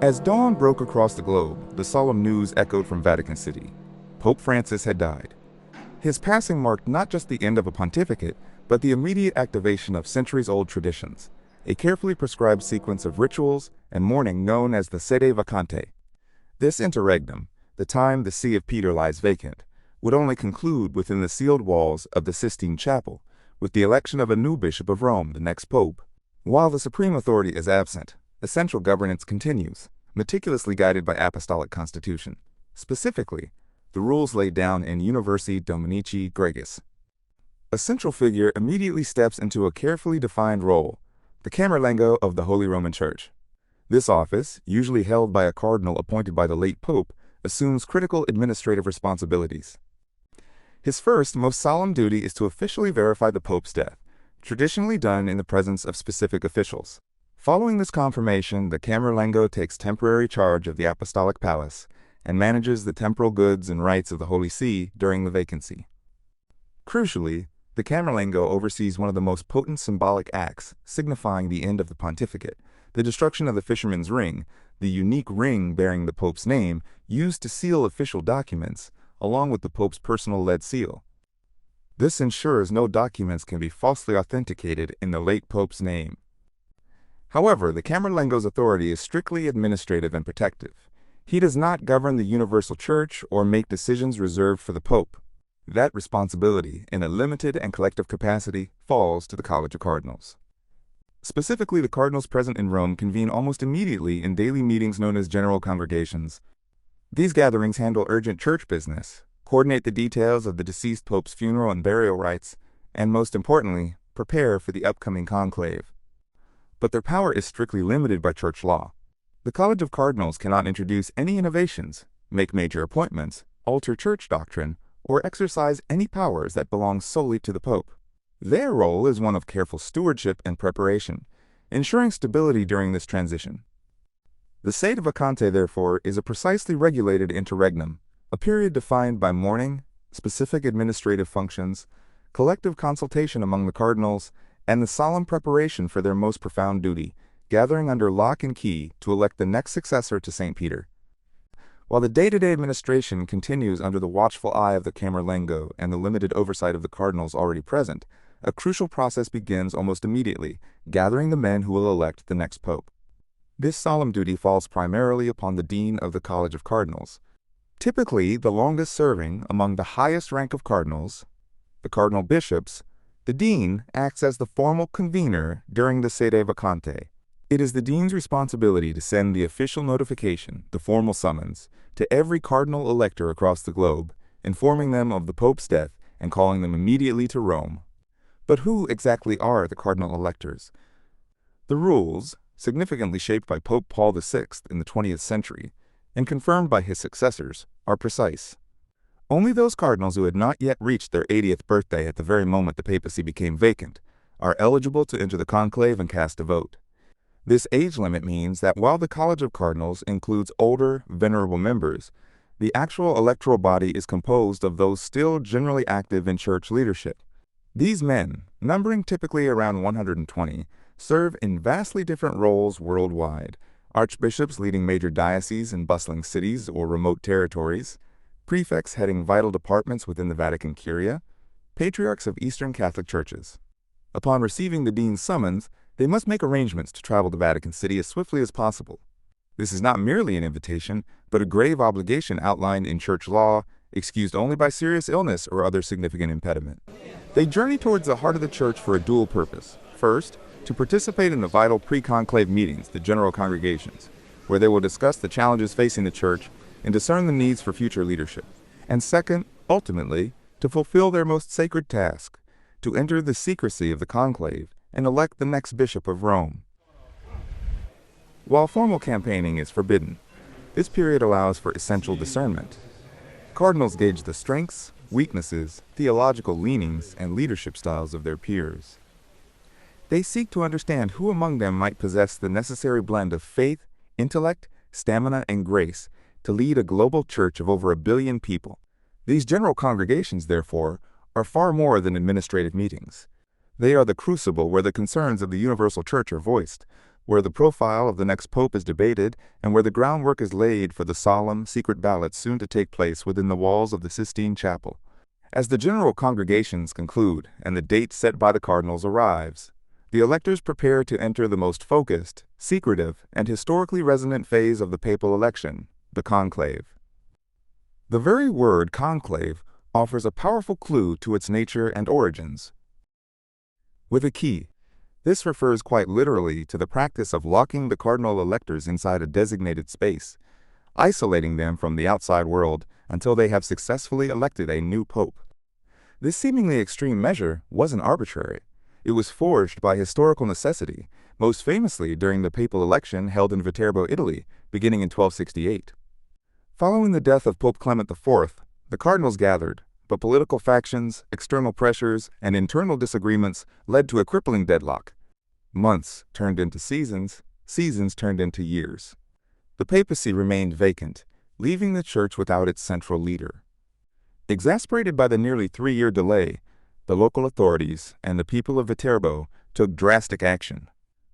As dawn broke across the globe, the solemn news echoed from Vatican City. Pope Francis had died. His passing marked not just the end of a pontificate, but the immediate activation of centuries-old traditions, a carefully prescribed sequence of rituals and mourning known as the sede vacante. This interregnum, the time the See of Peter lies vacant, would only conclude within the sealed walls of the Sistine Chapel, with the election of a new Bishop of Rome, the next Pope. While the supreme authority is absent, essential governance continues, meticulously guided by apostolic constitution, specifically, the rules laid down in Universi Dominici Gregis. A central figure immediately steps into a carefully defined role, the Camerlengo of the Holy Roman Church. This office, usually held by a cardinal appointed by the late pope, assumes critical administrative responsibilities. His first, most solemn duty is to officially verify the pope's death, traditionally done in the presence of specific officials. Following this confirmation, the Camerlengo takes temporary charge of the apostolic palace and manages the temporal goods and rights of the Holy See during the vacancy. Crucially, the Camerlengo oversees one of the most potent symbolic acts signifying the end of the pontificate, the destruction of the fisherman's ring, the unique ring bearing the pope's name used to seal official documents, along with the pope's personal lead seal. This ensures no documents can be falsely authenticated in the late pope's name. However, the Camerlengo's authority is strictly administrative and protective. He does not govern the universal church or make decisions reserved for the pope. That responsibility, in a limited and collective capacity, falls to the College of Cardinals. Specifically, the cardinals present in Rome convene almost immediately in daily meetings known as general congregations. These gatherings handle urgent church business, coordinate the details of the deceased pope's funeral and burial rites, and most importantly, prepare for the upcoming conclave. But their power is strictly limited by church law. The College of Cardinals cannot introduce any innovations, make major appointments, alter church doctrine, or exercise any powers that belong solely to the pope. Their role is one of careful stewardship and preparation, ensuring stability during this transition. The sede vacante, therefore, is a precisely regulated interregnum, a period defined by mourning, specific administrative functions, collective consultation among the cardinals, and the solemn preparation for their most profound duty, gathering under lock and key to elect the next successor to St. Peter. While the day-to-day administration continues under the watchful eye of the Camerlengo and the limited oversight of the cardinals already present, a crucial process begins almost immediately, gathering the men who will elect the next pope. This solemn duty falls primarily upon the dean of the College of Cardinals. Typically, the longest-serving among the highest rank of cardinals, the cardinal bishops, the dean acts as the formal convener during the sede vacante. It is the dean's responsibility to send the official notification, the formal summons, to every cardinal elector across the globe, informing them of the pope's death and calling them immediately to Rome. But who exactly are the cardinal electors? The rules, significantly shaped by Pope Paul VI in the 20th century, and confirmed by his successors, are precise. Only those cardinals who had not yet reached their 80th birthday at the very moment the papacy became vacant are eligible to enter the conclave and cast a vote. This age limit means that while the College of Cardinals includes older, venerable members, the actual electoral body is composed of those still generally active in church leadership. These men, numbering typically around 120, serve in vastly different roles worldwide: archbishops leading major dioceses in bustling cities or remote territories, prefects heading vital departments within the Vatican Curia, patriarchs of Eastern Catholic churches. Upon receiving the dean's summons, they must make arrangements to travel to Vatican City as swiftly as possible. This is not merely an invitation, but a grave obligation outlined in church law, excused only by serious illness or other significant impediment. They journey towards the heart of the church for a dual purpose. First, to participate in the vital pre-conclave meetings, the general congregations, where they will discuss the challenges facing the church and discern the needs for future leadership. And second, ultimately, to fulfill their most sacred task, to enter the secrecy of the conclave and elect the next Bishop of Rome. While formal campaigning is forbidden, this period allows for essential discernment. Cardinals gauge the strengths, weaknesses, theological leanings, and leadership styles of their peers. They seek to understand who among them might possess the necessary blend of faith, intellect, stamina, and grace to lead a global church of over 1 billion people. These general congregations, therefore, are far more than administrative meetings. They are the crucible where the concerns of the universal church are voiced, where the profile of the next pope is debated and where the groundwork is laid for the solemn, secret ballots soon to take place within the walls of the Sistine Chapel. As the general congregations conclude and the date set by the cardinals arrives, the electors prepare to enter the most focused, secretive, and historically resonant phase of the papal election, the conclave. The very word conclave offers a powerful clue to its nature and origins. With a key, this refers quite literally to the practice of locking the cardinal electors inside a designated space, isolating them from the outside world until they have successfully elected a new pope. This seemingly extreme measure wasn't arbitrary. It was forged by historical necessity, most famously during the papal election held in Viterbo, Italy, beginning in 1268. Following the death of Pope Clement IV, the cardinals gathered, but political factions, external pressures, and internal disagreements led to a crippling deadlock. Months turned into seasons, seasons turned into years. The papacy remained vacant, leaving the church without its central leader. Exasperated by the nearly 3-year delay, the local authorities and the people of Viterbo took drastic action.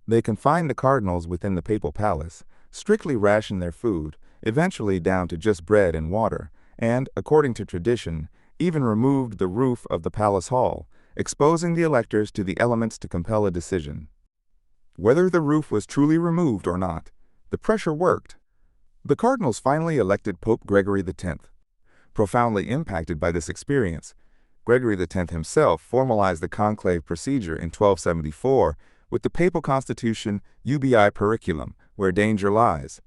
They confined the cardinals within the papal palace, strictly rationed their food, eventually down to just bread and water, and, according to tradition, even removed the roof of the palace hall, exposing the electors to the elements to compel a decision. Whether the roof was truly removed or not, the pressure worked. The cardinals finally elected Pope Gregory X. Profoundly impacted by this experience, Gregory X himself formalized the conclave procedure in 1274 with the papal constitution Ubi Periculum, where danger lies.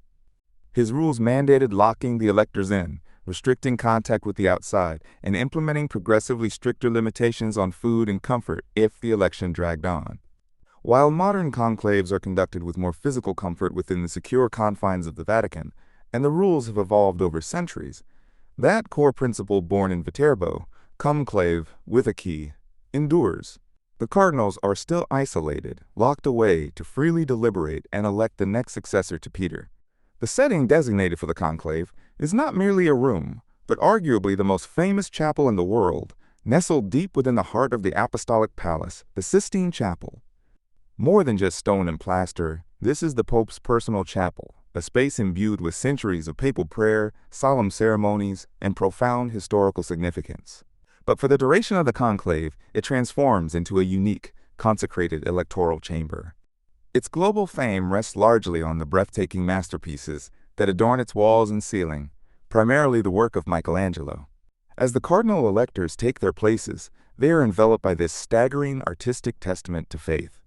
His rules mandated locking the electors in, restricting contact with the outside, and implementing progressively stricter limitations on food and comfort if the election dragged on. While modern conclaves are conducted with more physical comfort within the secure confines of the Vatican, and the rules have evolved over centuries, that core principle born in Viterbo, conclave with a key, endures. The cardinals are still isolated, locked away to freely deliberate and elect the next successor to Peter. The setting designated for the conclave is not merely a room, but arguably the most famous chapel in the world, nestled deep within the heart of the Apostolic Palace, the Sistine Chapel. More than just stone and plaster, this is the Pope's personal chapel, a space imbued with centuries of papal prayer, solemn ceremonies, and profound historical significance. But for the duration of the conclave, it transforms into a unique, consecrated electoral chamber. Its global fame rests largely on the breathtaking masterpieces that adorn its walls and ceiling, primarily the work of Michelangelo. As the cardinal electors take their places, they are enveloped by this staggering artistic testament to faith.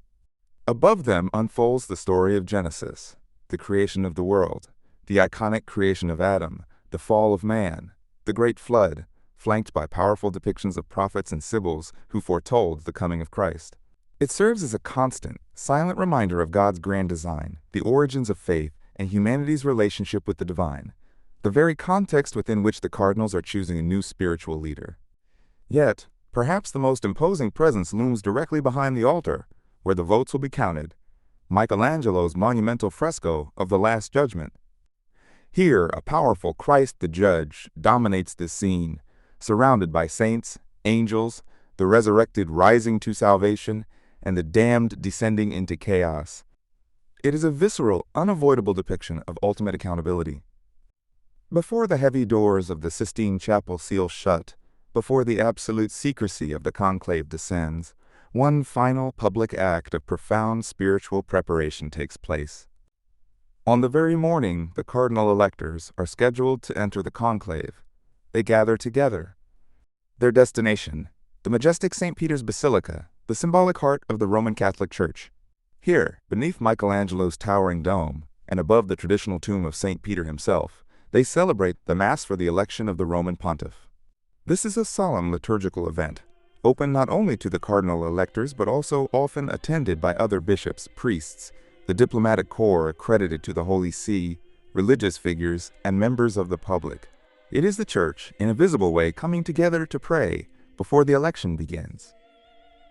Above them unfolds the story of Genesis, the creation of the world, the iconic creation of Adam, the fall of man, the great flood, flanked by powerful depictions of prophets and sibyls who foretold the coming of Christ. It serves as a constant, silent reminder of God's grand design, the origins of faith, and humanity's relationship with the divine, the very context within which the cardinals are choosing a new spiritual leader. Yet, perhaps the most imposing presence looms directly behind the altar, where the votes will be counted, Michelangelo's monumental fresco of the Last Judgment. Here, a powerful Christ the Judge dominates this scene, surrounded by saints, angels, the resurrected rising to salvation, and the damned descending into chaos. It is a visceral, unavoidable depiction of ultimate accountability. Before the heavy doors of the Sistine Chapel seal shut, before the absolute secrecy of the conclave descends, one final public act of profound spiritual preparation takes place. On the very morning the cardinal electors are scheduled to enter the conclave, they gather together. Their destination, the majestic St. Peter's Basilica, the symbolic heart of the Roman Catholic Church. Here, beneath Michelangelo's towering dome, and above the traditional tomb of St. Peter himself, they celebrate the Mass for the election of the Roman Pontiff. This is a solemn liturgical event, open not only to the cardinal electors but also often attended by other bishops, priests, the diplomatic corps accredited to the Holy See, religious figures, and members of the public. It is the Church, in a visible way, coming together to pray before the election begins.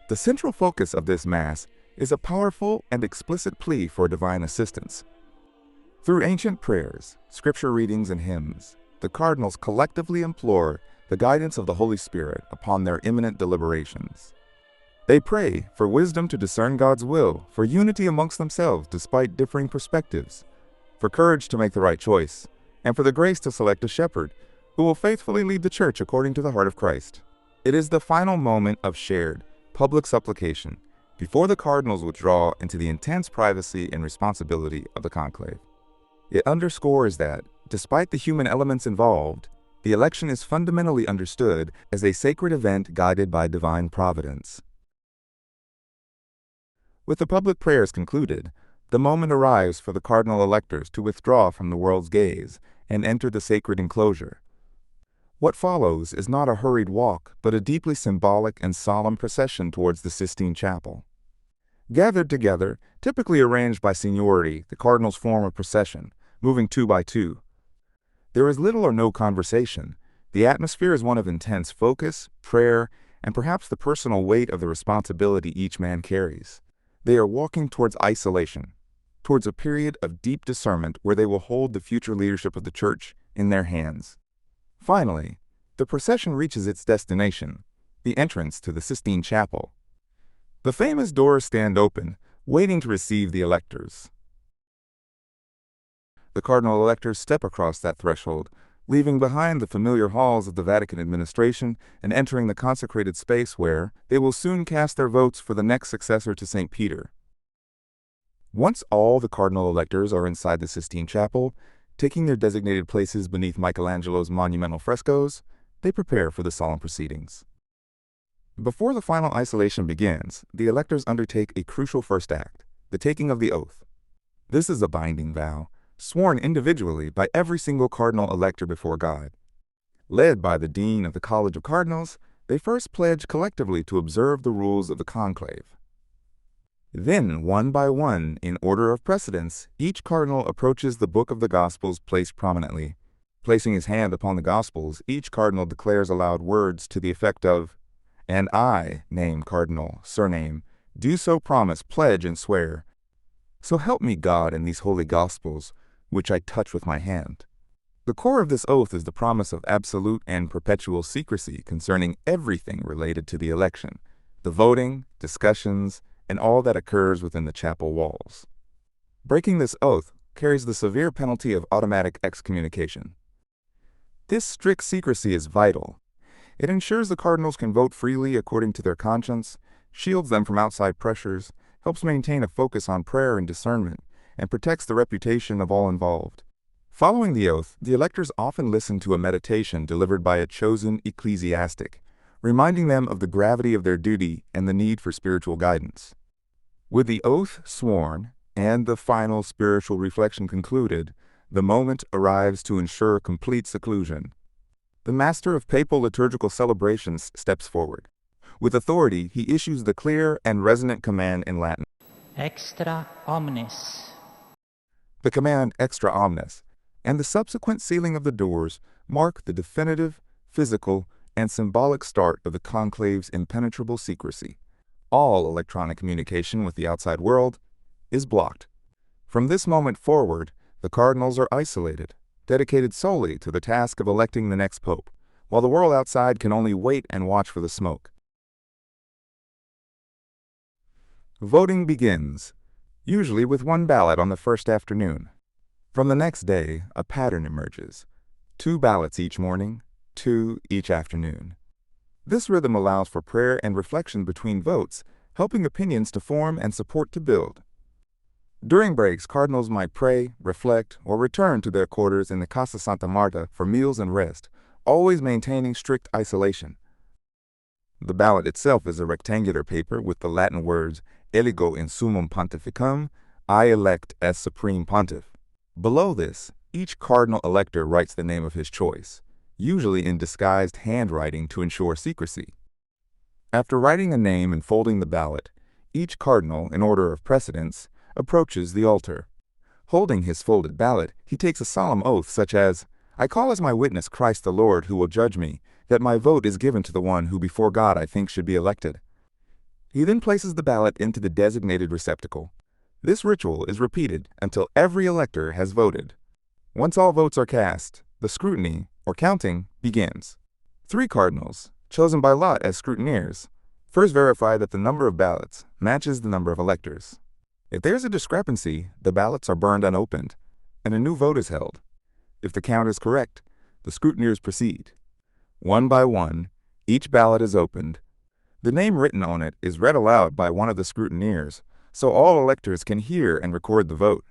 The central focus of this Mass is a powerful and explicit plea for divine assistance. Through ancient prayers, scripture readings, and hymns, the cardinals collectively implore the guidance of the Holy Spirit upon their imminent deliberations. They pray for wisdom to discern God's will, for unity amongst themselves despite differing perspectives, for courage to make the right choice, and for the grace to select a shepherd who will faithfully lead the church according to the heart of Christ. It is the final moment of shared, public supplication before the cardinals withdraw into the intense privacy and responsibility of the conclave. It underscores that, despite the human elements involved, the election is fundamentally understood as a sacred event guided by divine providence. With the public prayers concluded, the moment arrives for the cardinal electors to withdraw from the world's gaze and enter the sacred enclosure. What follows is not a hurried walk, but a deeply symbolic and solemn procession towards the Sistine Chapel. Gathered together, typically arranged by seniority, the cardinals form a procession, moving two by two. There is little or no conversation. The atmosphere is one of intense focus, prayer, and perhaps the personal weight of the responsibility each man carries. They are walking towards isolation, towards a period of deep discernment where they will hold the future leadership of the Church in their hands. Finally, the procession reaches its destination, the entrance to the Sistine Chapel. The famous doors stand open, waiting to receive the electors. The cardinal electors step across that threshold, leaving behind the familiar halls of the Vatican administration and entering the consecrated space where they will soon cast their votes for the next successor to St. Peter. Once all the cardinal electors are inside the Sistine Chapel, taking their designated places beneath Michelangelo's monumental frescoes, they prepare for the solemn proceedings. Before the final isolation begins, the electors undertake a crucial first act, the taking of the oath. This is a binding vow, sworn individually by every single cardinal elector before God. Led by the dean of the College of Cardinals, they first pledge collectively to observe the rules of the conclave. Then, one by one, in order of precedence, each cardinal approaches the book of the Gospels placed prominently. Placing his hand upon the Gospels, each cardinal declares aloud words to the effect of, "And I, name cardinal, surname, do so promise, pledge, and swear. So help me God in these holy Gospels, which I touch with my hand." The core of this oath is the promise of absolute and perpetual secrecy concerning everything related to the election, the voting, discussions, and all that occurs within the chapel walls. Breaking this oath carries the severe penalty of automatic excommunication. This strict secrecy is vital. It ensures the cardinals can vote freely according to their conscience, shields them from outside pressures, helps maintain a focus on prayer and discernment, and protects the reputation of all involved. Following the oath, the electors often listen to a meditation delivered by a chosen ecclesiastic, reminding them of the gravity of their duty and the need for spiritual guidance. With the oath sworn and the final spiritual reflection concluded, the moment arrives to ensure complete seclusion. The master of papal liturgical celebrations steps forward. With authority, he issues the clear and resonant command in Latin, Extra omnes. the command extra omnes, and the subsequent sealing of the doors mark the definitive, physical, and symbolic start of the conclave's impenetrable secrecy. All electronic communication with the outside world is blocked. From this moment forward, the cardinals are isolated, dedicated solely to the task of electing the next pope, while the world outside can only wait and watch for the smoke. Voting begins, usually with one ballot on the first afternoon. From the next day, a pattern emerges. 2 ballots each morning, 2 each afternoon. This rhythm allows for prayer and reflection between votes, helping opinions to form and support to build. During breaks, cardinals might pray, reflect, or return to their quarters in the Casa Santa Marta for meals and rest, always maintaining strict isolation. The ballot itself is a rectangular paper with the Latin words Eligo in summum pontificum, I elect as supreme pontiff. Below this, each cardinal elector writes the name of his choice, usually in disguised handwriting to ensure secrecy. After writing a name and folding the ballot, each cardinal, in order of precedence, approaches the altar. Holding his folded ballot, he takes a solemn oath such as, "I call as my witness Christ the Lord who will judge me, that my vote is given to the one who before God I think should be elected." He then places the ballot into the designated receptacle. This ritual is repeated until every elector has voted. Once all votes are cast, the scrutiny, or counting, begins. 3 cardinals, chosen by lot as scrutineers, First, verify that the number of ballots matches the number of electors. If there's a discrepancy, the ballots are burned unopened, and a new vote is held. If the count is correct, the scrutineers proceed. One by one, each ballot is opened. The name written on it is read aloud by one of the scrutineers, so all electors can hear and record the vote.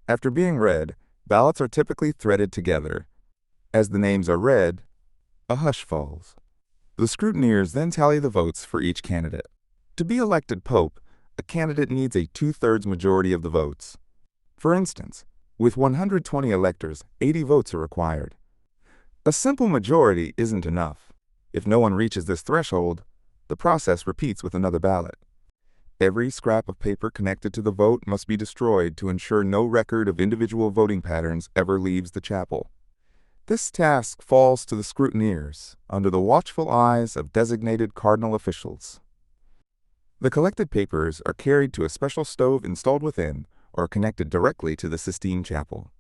After being read, ballots are typically threaded together. As the names are read, a hush falls. The scrutineers then tally the votes for each candidate. To be elected pope, a candidate needs a 2/3 majority of the votes. For instance, with 120 electors, 80 votes are required. A simple majority isn't enough. If no one reaches this threshold, the process repeats with another ballot. Every scrap of paper connected to the vote must be destroyed to ensure no record of individual voting patterns ever leaves the chapel. This task falls to the scrutineers under the watchful eyes of designated cardinal officials. The collected papers are carried to a special stove installed within or connected directly to the Sistine Chapel.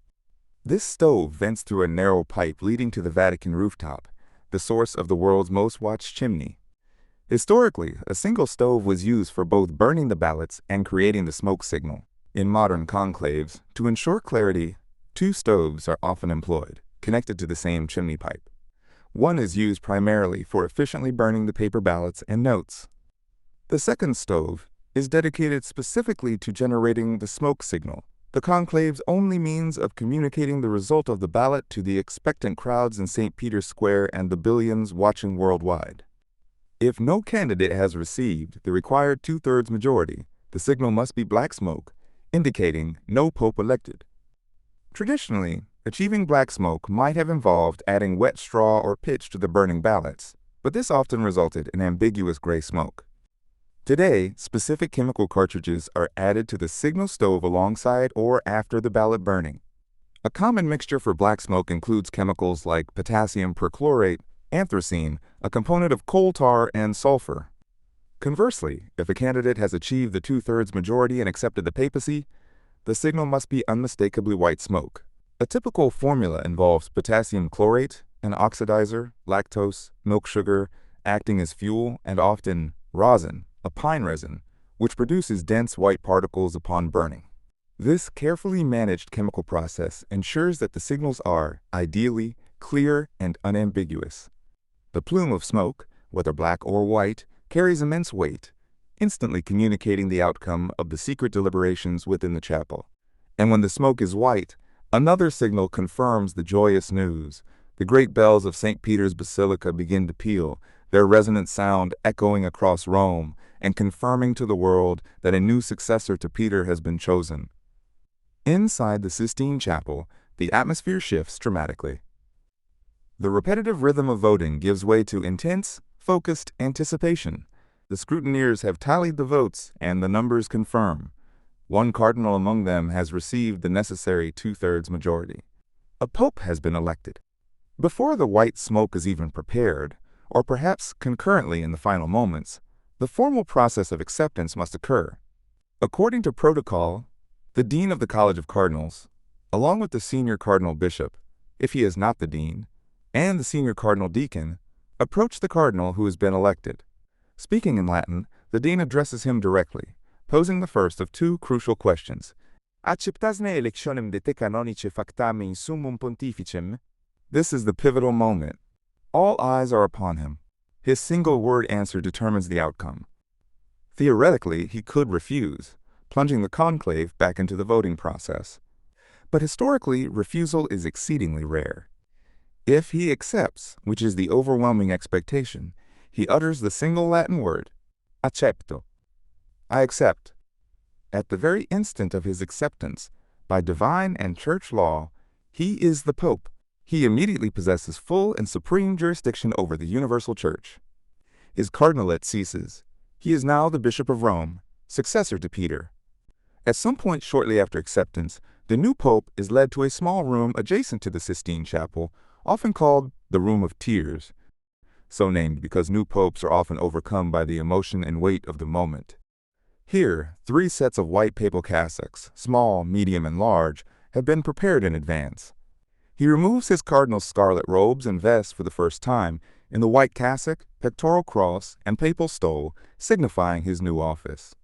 This stove vents through a narrow pipe leading to the Vatican rooftop, the source of the world's most watched chimney. Historically, a single stove was used for both burning the ballots and creating the smoke signal. In modern conclaves, to ensure clarity, 2 stoves are often employed, connected to the same chimney pipe. One is used primarily for efficiently burning the paper ballots and notes. The second stove is dedicated specifically to generating the smoke signal, the conclave's only means of communicating the result of the ballot to the expectant crowds in St. Peter's Square and the billions watching worldwide. If no candidate has received the required 2/3 majority, the signal must be black smoke, indicating no pope elected. Traditionally, achieving black smoke might have involved adding wet straw or pitch to the burning ballots, but this often resulted in ambiguous gray smoke. Today, specific chemical cartridges are added to the signal stove alongside or after the ballot burning. A common mixture for black smoke includes chemicals like potassium perchlorate, anthracene, a component of coal tar, and sulfur. Conversely, if a candidate has achieved the 2/3 majority and accepted the papacy, the signal must be unmistakably white smoke. A typical formula involves potassium chlorate, an oxidizer, lactose, milk sugar, acting as fuel, and often rosin, a pine resin, which produces dense white particles upon burning. This carefully managed chemical process ensures that the signals are, ideally, clear and unambiguous. The plume of smoke, whether black or white, carries immense weight, instantly communicating the outcome of the secret deliberations within the chapel. And when the smoke is white, another signal confirms the joyous news. The great bells of St. Peter's Basilica begin to peal, their resonant sound echoing across Rome and confirming to the world that a new successor to Peter has been chosen. Inside the Sistine Chapel, the atmosphere shifts dramatically. The repetitive rhythm of voting gives way to intense, focused anticipation. The scrutineers have tallied the votes, and the numbers confirm. One cardinal among them has received the necessary 2/3 majority. A pope has been elected. Before the white smoke is even prepared, or perhaps concurrently in the final moments, the formal process of acceptance must occur. According to protocol, the dean of the College of Cardinals, along with the senior cardinal bishop, if he is not the dean, and the senior cardinal deacon, approach the cardinal who has been elected. Speaking in Latin, the dean addresses him directly, posing the first of 2 crucial questions. Acceptasne electionem de te canonice factame in summum pontificem? This is the pivotal moment. All eyes are upon him. His single-word answer determines the outcome. Theoretically, he could refuse, plunging the conclave back into the voting process. But historically, refusal is exceedingly rare. If he accepts, which is the overwhelming expectation, he utters the single Latin word, accepto. I accept. At the very instant of his acceptance, by divine and church law, he is the pope. He immediately possesses full and supreme jurisdiction over the universal church. His cardinalate ceases. He is now the Bishop of Rome, successor to Peter. At some point shortly after acceptance, the new pope is led to a small room adjacent to the Sistine Chapel, often called the Room of Tears, so named because new popes are often overcome by the emotion and weight of the moment. Here, 3 sets of white papal cassocks, small, medium, and large, have been prepared in advance. He removes his cardinal's scarlet robes and vest for the first time in the white cassock, pectoral cross, and papal stole, signifying his new office.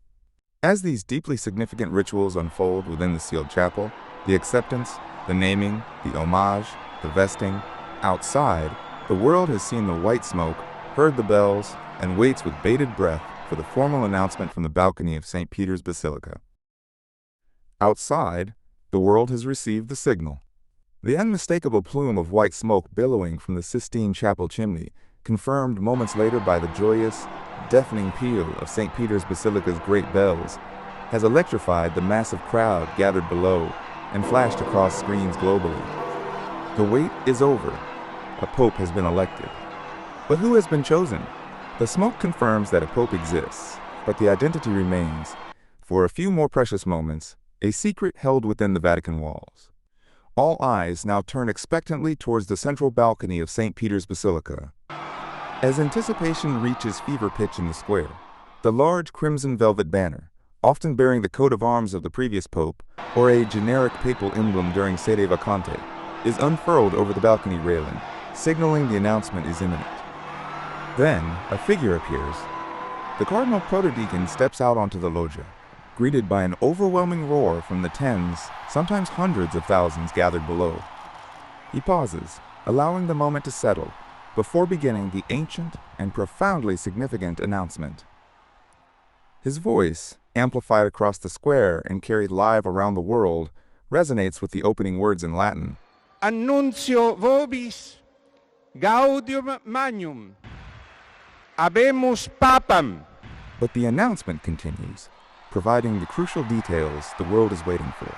As these deeply significant rituals unfold within the sealed chapel, the acceptance, the naming, the homage, the vesting, outside, the world has seen the white smoke, heard the bells, and waits with bated breath for the formal announcement from the balcony of St. Peter's Basilica. Outside, the world has received the signal. The unmistakable plume of white smoke billowing from the Sistine Chapel chimney, confirmed moments later by the joyous, deafening peal of St. Peter's Basilica's great bells, has electrified the massive crowd gathered below and flashed across screens globally. The wait is over. A pope has been elected. But who has been chosen? The smoke confirms that a pope exists, but the identity remains, for a few more precious moments, a secret held within the Vatican walls. All eyes now turn expectantly towards the central balcony of St. Peter's Basilica. As anticipation reaches fever pitch in the square, the large crimson velvet banner, often bearing the coat of arms of the previous pope, or a generic papal emblem during sede vacante, is unfurled over the balcony railing, signaling the announcement is imminent. Then, a figure appears. The Cardinal Protodeacon steps out onto the loggia, greeted by an overwhelming roar from the tens, sometimes hundreds of thousands gathered below. He pauses, allowing the moment to settle, before beginning the ancient and profoundly significant announcement. His voice, amplified across the square and carried live around the world, resonates with the opening words in Latin. Annuncio vobis gaudium magnum, habemus papam. But the announcement continues, providing the crucial details the world is waiting for.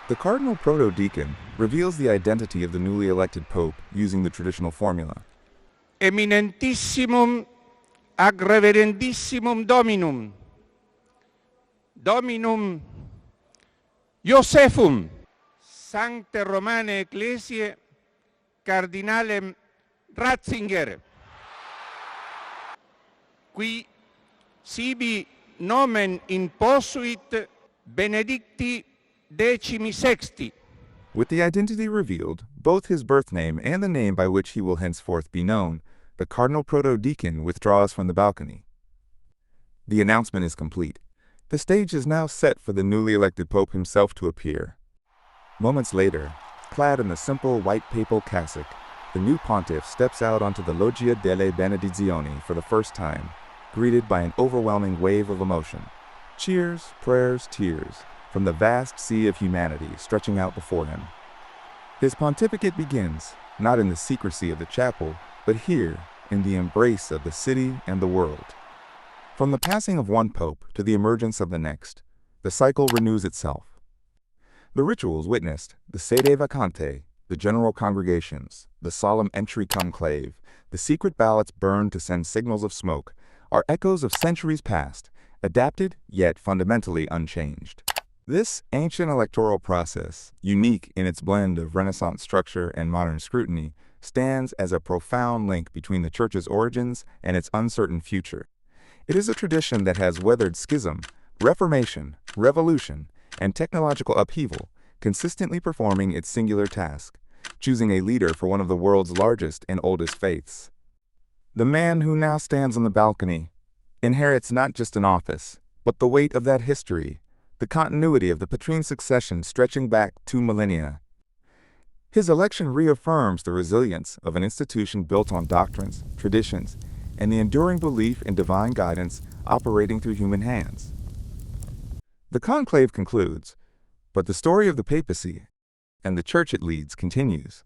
The Cardinal Protodeacon reveals the identity of the newly elected pope using the traditional formula. Eminentissimum ag reverendissimum Dominum, Dominum Josephum, Sancte Romane Ecclesiae, Cardinalem Ratzinger, qui sibi nomen imposuit Benedicti XVI. With the identity revealed, both his birth name and the name by which he will henceforth be known, the Cardinal Protodeacon withdraws from the balcony. The announcement is complete. The stage is now set for the newly elected pope himself to appear. Moments later, clad in a simple white papal cassock, the new pontiff steps out onto the Loggia delle Benedizioni for the first time, greeted by an overwhelming wave of emotion. Cheers, prayers, tears, from the vast sea of humanity stretching out before him. His pontificate begins, not in the secrecy of the chapel, but here, in the embrace of the city and the world. From the passing of one pope to the emergence of the next, the cycle renews itself. The rituals witnessed, the sede vacante, the general congregations, the solemn entry conclave, the secret ballots burned to send signals of smoke, are echoes of centuries past, adapted yet fundamentally unchanged. This ancient electoral process, unique in its blend of Renaissance structure and modern scrutiny, stands as a profound link between the Church's origins and its uncertain future. It is a tradition that has weathered schism, reformation, revolution, and technological upheaval, consistently performing its singular task, choosing a leader for one of the world's largest and oldest faiths. The man who now stands on the balcony inherits not just an office, but the weight of that history, the continuity of the patrine succession stretching back 2 millennia. His election reaffirms the resilience of an institution built on doctrines, traditions, and the enduring belief in divine guidance operating through human hands. The conclave concludes, but the story of the papacy and the church it leads continues.